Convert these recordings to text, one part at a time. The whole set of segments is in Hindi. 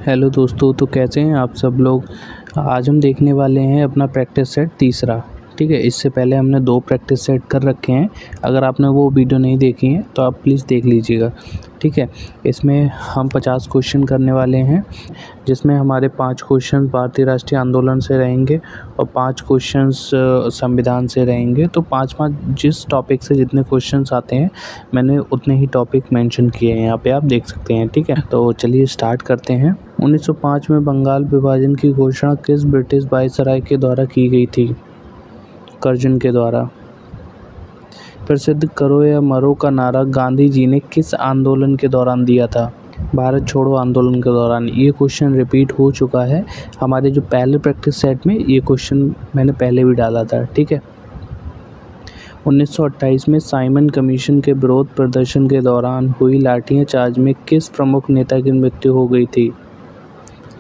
हेलो दोस्तों, तो कैसे हैं आप सब लोग। आज हम देखने वाले हैं अपना प्रैक्टिस सेट तीसरा। ठीक है, इससे पहले हमने 2 प्रैक्टिस सेट कर रखे हैं। अगर आपने वो वीडियो नहीं देखी है तो आप प्लीज़ देख लीजिएगा। ठीक है, इसमें हम 50 क्वेश्चन करने वाले हैं, जिसमें हमारे 5 क्वेश्चन भारतीय राष्ट्रीय आंदोलन से रहेंगे और 5 क्वेश्चंस संविधान से रहेंगे। तो 5-5 जिस टॉपिक से जितने क्वेश्चंस आते हैं, मैंने उतने ही टॉपिक मेंशन किए हैं, यहाँ पे आप देख सकते हैं। ठीक है, तो चलिए स्टार्ट करते हैं। 1905 में बंगाल विभाजन की घोषणा किस ब्रिटिश वायसराय के द्वारा की गई थी? कर्जन के द्वारा। प्रसिद्ध करो या मरो का नारा गांधी जी ने किस आंदोलन के दौरान दिया था? भारत छोड़ो आंदोलन के दौरान। ये क्वेश्चन रिपीट हो चुका है हमारे जो पहले प्रैक्टिस सेट में, ये क्वेश्चन मैंने पहले भी डाला था। ठीक है, 1928 में साइमन कमीशन के विरोध प्रदर्शन के दौरान हुई लाठीचार्ज में किस प्रमुख नेता की मृत्यु हो गई थी?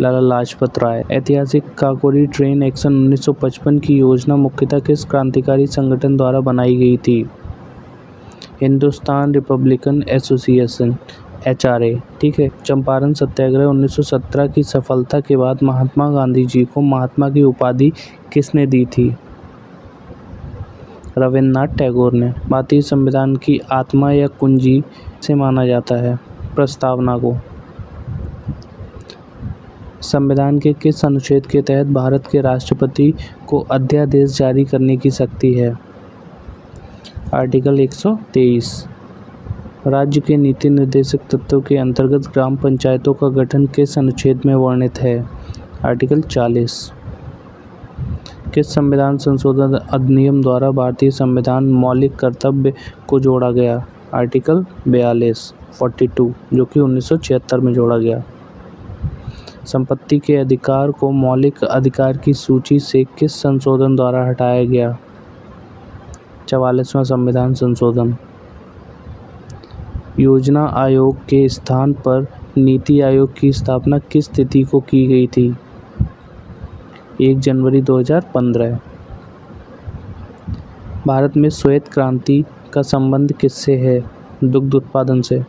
लाला लाजपत राय। ऐतिहासिक काकोरी ट्रेन एक्शन 1955 की योजना मुख्यतः किस क्रांतिकारी संगठन द्वारा बनाई गई थी? Hindustan Republican association HRA। ठीक है, चंपारण सत्याग्रह 1917 की सफलता के बाद महात्मा गांधी जी को महात्मा की उपाधि किसने दी थी? रविन्द्रनाथ टैगोर ने। भारतीय संविधान की आत्मा या कुंजी से माना जाता है? प्रस्तावना को। संविधान के किस अनुच्छेद के तहत भारत के राष्ट्रपति को अध्यादेश जारी करने की शक्ति है? आर्टिकल 123। राज्य के नीति निर्देशक तत्वों के अंतर्गत ग्राम पंचायतों का गठन किस अनुच्छेद में वर्णित है? आर्टिकल 40। किस संविधान संशोधन अधिनियम द्वारा भारतीय संविधान मौलिक कर्तव्य को जोड़ा गया? आर्टिकल 42 जो कि 1976 में जोड़ा गया। संपत्ति के अधिकार को मौलिक अधिकार की सूची से किस संशोधन द्वारा हटाया गया? 44वां संविधान संशोधन। योजना आयोग के स्थान पर नीति आयोग की स्थापना किस तिथि को की गई थी? 1 जनवरी 2015। भारत में श्वेत क्रांति का संबंध किससे है? दुग्ध उत्पादन से।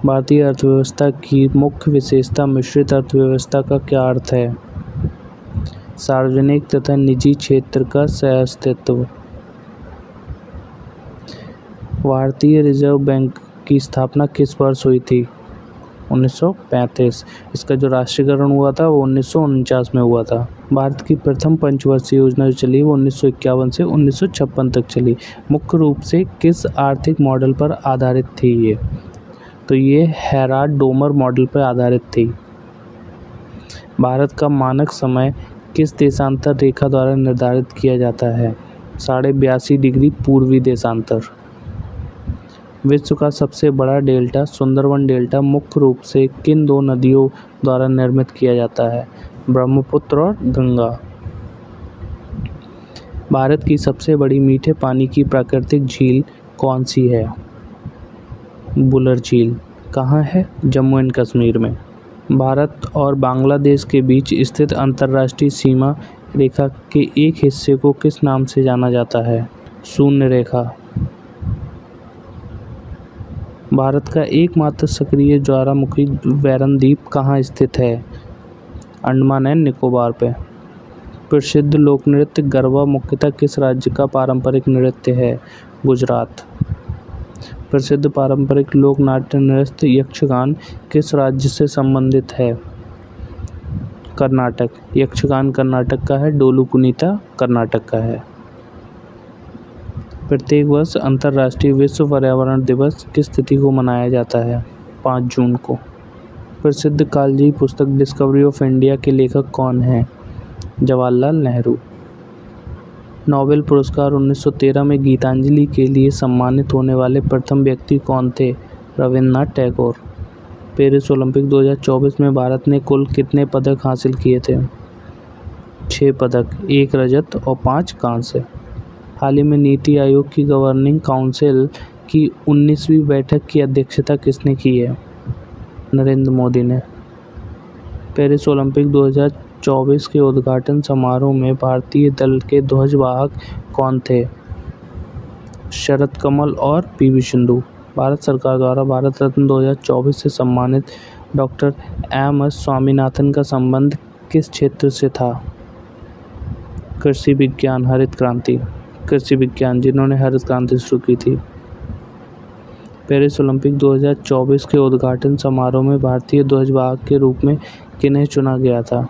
भारतीय अर्थव्यवस्था की मुख्य विशेषता मिश्रित अर्थव्यवस्था का क्या अर्थ है? सार्वजनिक तथा निजी क्षेत्र का सह-अस्तित्व। भारतीय रिजर्व बैंक की स्थापना किस वर्ष हुई थी? 1935। इसका जो राष्ट्रीयकरण हुआ था वो 1949 में हुआ था। भारत की प्रथम पंचवर्षीय योजना जो चली वो 1951 से 1956 तक चली। मुख्य रूप से किस आर्थिक मॉडल पर आधारित थी ये? तो ये हेराल्ड-डोमर मॉडल पर आधारित थी। भारत का मानक समय किस देशांतर रेखा द्वारा निर्धारित किया जाता है? 82.5 डिग्री पूर्वी देशांतर। विश्व का सबसे बड़ा डेल्टा सुंदरवन डेल्टा मुख्य रूप से किन 2 नदियों द्वारा निर्मित किया जाता है? ब्रह्मपुत्र और गंगा। भारत की सबसे बड़ी मीठे पानी की प्राकृतिक झील कौन सी है? बुलर झील। कहाँ है? जम्मू एंड कश्मीर में। भारत और बांग्लादेश के बीच स्थित अंतर्राष्ट्रीय सीमा रेखा के एक हिस्से को किस नाम से जाना जाता है? शून्य रेखा। भारत का एकमात्र सक्रिय ज्वालामुखी वैरन द्वीप कहाँ स्थित है? अंडमान एंड निकोबार पे। प्रसिद्ध लोक नृत्य गरबा मुख्यतः किस राज्य का पारंपरिक नृत्य है? गुजरात। प्रसिद्ध पारंपरिक लोक नाट्य नृत्य यक्षगान किस राज्य से संबंधित है? कर्नाटक। यक्षगान कर्नाटक का है, डोलू कुनीता कर्नाटक का है। प्रत्येक वर्ष अंतर्राष्ट्रीय विश्व पर्यावरण दिवस किस तिथि को मनाया जाता है? 5 जून को। प्रसिद्ध कालजयी पुस्तक डिस्कवरी ऑफ इंडिया के लेखक कौन हैं? जवाहरलाल नेहरू। नोबेल पुरस्कार 1913 में गीतांजलि के लिए सम्मानित होने वाले प्रथम व्यक्ति कौन थे? रविन्द्रनाथ टैगोर। पेरिस ओलंपिक 2024 में भारत ने कुल कितने पदक हासिल किए थे? 6 पदक, 1 रजत और 5 कांस्य। हाल ही में नीति आयोग की गवर्निंग काउंसिल की 19वीं बैठक की अध्यक्षता किसने की है? नरेंद्र मोदी ने। पेरिस ओलंपिक 2024 के उद्घाटन समारोह में भारतीय दल के ध्वजवाहक कौन थे? शरद कमल और PV सिंधु। भारत सरकार द्वारा भारत रत्न 2024 से सम्मानित डॉक्टर एम.एस. स्वामीनाथन का संबंध किस क्षेत्र से था? कृषि विज्ञान, हरित क्रांति। कृषि विज्ञान, जिन्होंने हरित क्रांति शुरू की थी। पेरिस ओलंपिक 2024 के उद्घाटन समारोह में भारतीय ध्वजवाहक के रूप में किन्हें चुना गया था?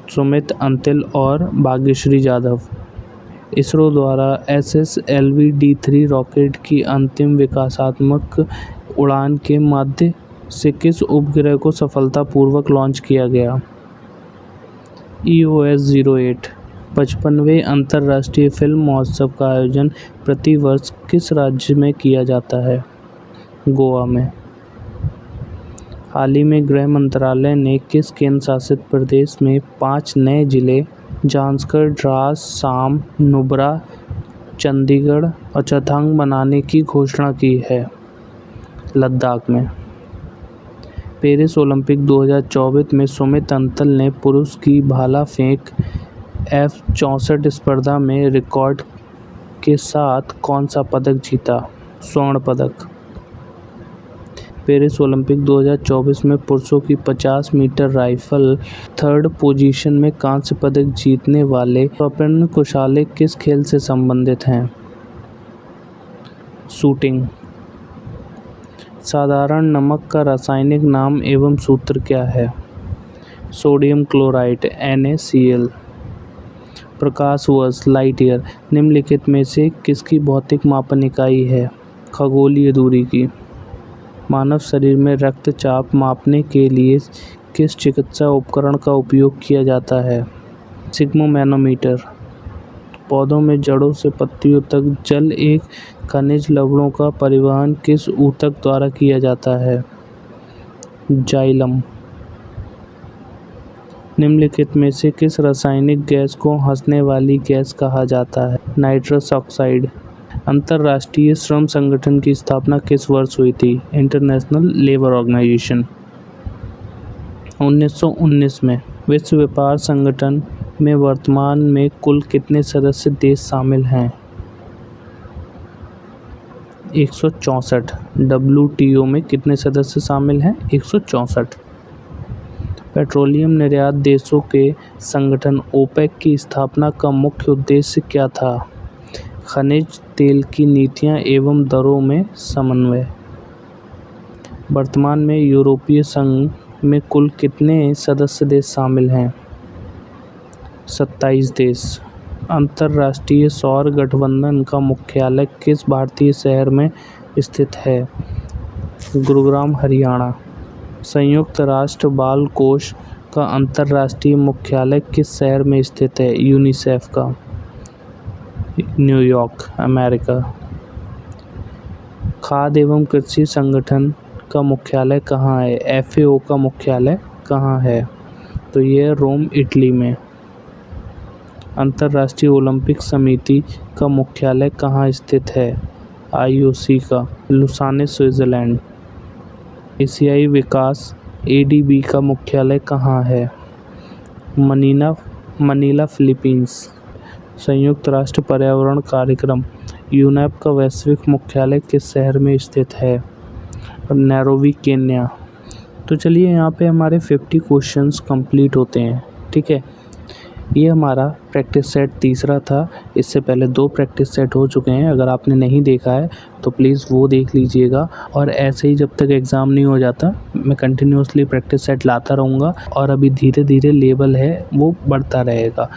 सुमित अंतिल और भाग्यश्री जाधव। इसरो द्वारा SSLV-D3 रॉकेट की अंतिम विकासात्मक उड़ान के माध्यम से किस उपग्रह को सफलतापूर्वक लॉन्च किया गया? EOS-08। 55वें अंतर्राष्ट्रीय फिल्म महोत्सव का आयोजन प्रति वर्ष किस राज्य में किया जाता है? गोवा में। हाल ही में गृह मंत्रालय ने किस केंद्र शासित प्रदेश में 5 नए जिले जांस्कर, द्रास, साम, नुब्रा, चंडीगढ़ और चौथांग बनाने की घोषणा की है? लद्दाख में। पेरिस ओलंपिक 2024 में सुमित अंतिल ने पुरुष की भाला फेंक F64 स्पर्धा में रिकॉर्ड के साथ कौन सा पदक जीता? स्वर्ण पदक। पेरिस ओलंपिक 2024 में पुरुषों की 50 मीटर राइफल थर्ड पोजीशन में कांस्य पदक जीतने वाले स्वप्न कुशाले किस खेल से संबंधित हैं? शूटिंग। साधारण नमक का रासायनिक नाम एवं सूत्र क्या है? Sodium chloride, NaCl। प्रकाश वर्ष, लाइट ईयर, निम्नलिखित में से किसकी भौतिक मापन इकाई है? खगोलीय दूरी की। मानव शरीर में रक्तचाप मापने के लिए किस चिकित्सा उपकरण का उपयोग किया जाता है? सिग्मोमैनोमीटर। पौधों में जड़ों से पत्तियों तक जल एक खनिज लवणों का परिवहन किस ऊतक द्वारा किया जाता है? जाइलम। निम्नलिखित में से किस रासायनिक गैस को हंसने वाली गैस कहा जाता है? Nitrous oxide. अंतर्राष्ट्रीय श्रम संगठन की स्थापना किस वर्ष हुई थी? International labour organisation. 1919 में। विश्व व्यापार संगठन में वर्तमान में कुल कितने सदस्य देश शामिल हैं? 164। WTO में कितने सदस्य शामिल हैं? 164। पेट्रोलियम निर्यात देशों के संगठन ओपेक की स्थापना का मुख्य उद्देश्य क्या था? खनिज तेल की नीतियां एवं दरों में समन्वय। वर्तमान में यूरोपीय संघ में कुल कितने सदस्य देश शामिल हैं? 27 देश। अंतर्राष्ट्रीय सौर गठबंधन का मुख्यालय किस भारतीय शहर में स्थित है? गुरुग्राम, हरियाणा। संयुक्त राष्ट्र बाल कोष का अंतर्राष्ट्रीय मुख्यालय किस शहर में स्थित है? यूनिसेफ का, न्यूयॉर्क, अमेरिका। खाद्य एवं कृषि संगठन का मुख्यालय कहाँ है? FAO का मुख्यालय कहाँ है? तो ये रोम, इटली में। अंतर्राष्ट्रीय ओलंपिक समिति का मुख्यालय कहाँ स्थित है? IOC का, लुसाने, स्विट्जरलैंड। एशियाई विकास ADB का मुख्यालय कहाँ है? Manila, Philippines. संयुक्त राष्ट्र पर्यावरण कार्यक्रम UNEP का वैश्विक मुख्यालय किस शहर में स्थित है? Nairobi, Kenya. तो चलिए यहाँ पे हमारे 50 क्वेश्चंस कंप्लीट होते हैं। ठीक है, ये हमारा प्रैक्टिस सेट तीसरा था। इससे पहले 2 प्रैक्टिस सेट हो चुके हैं। अगर आपने नहीं देखा है तो प्लीज़ वो देख लीजिएगा। और ऐसे ही जब तक एग्ज़ाम नहीं हो जाता मैं कंटिन्यूसली प्रैक्टिस सेट लाता रहूँगा और अभी धीरे धीरे लेवल है वो बढ़ता रहेगा।